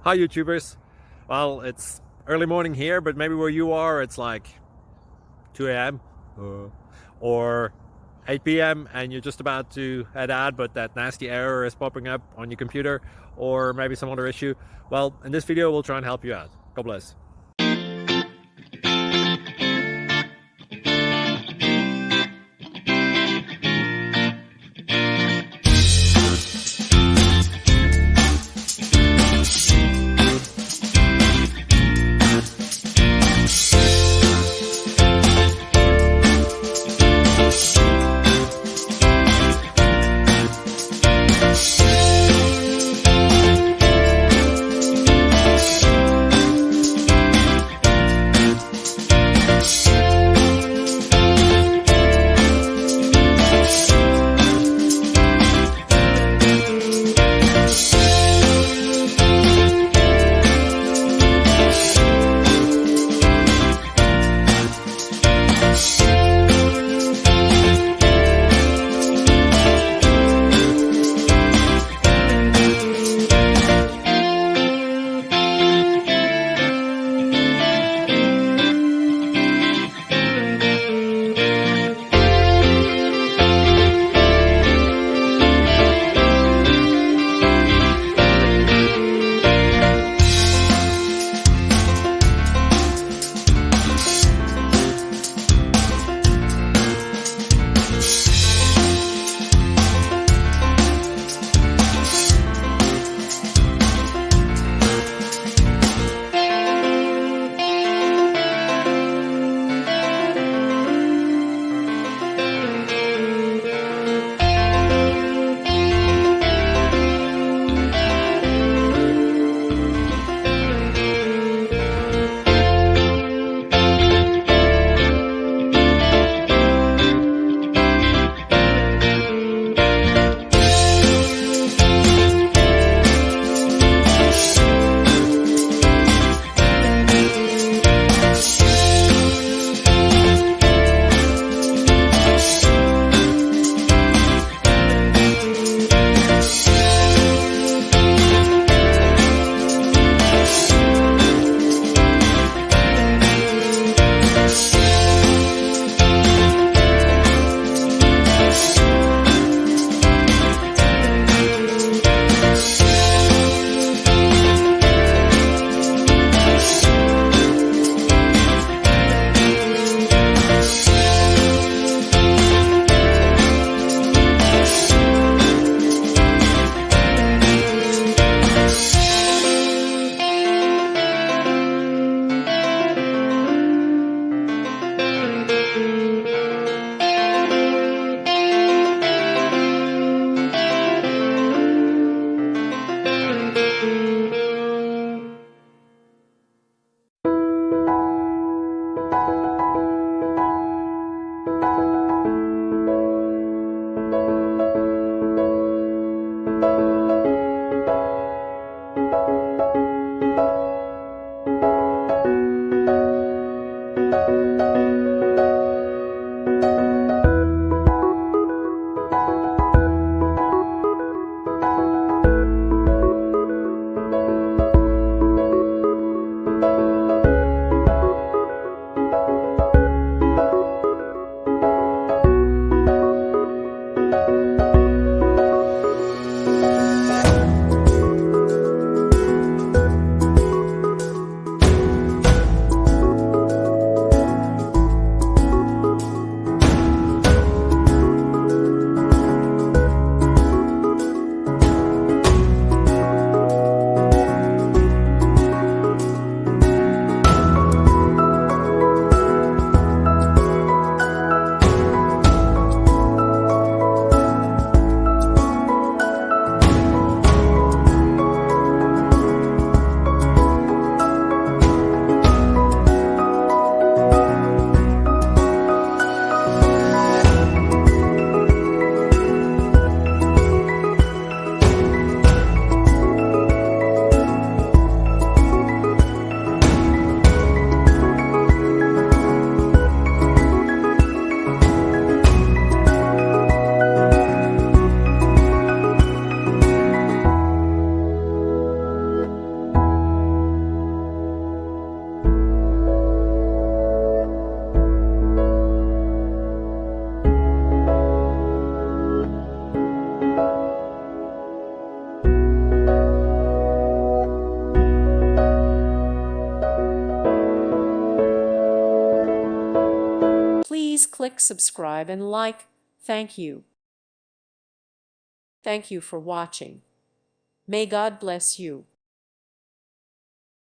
Hi YouTubers. Well, it's early morning here, but maybe where you are it's like 2 a.m. or 8 p.m. and you're just about to head out, but that nasty error is popping up on your computer, or maybe some other issue. Well, in this video we'll try and help you out. God bless. Please click subscribe and like. Thank you. Thank you for watching. May God bless you.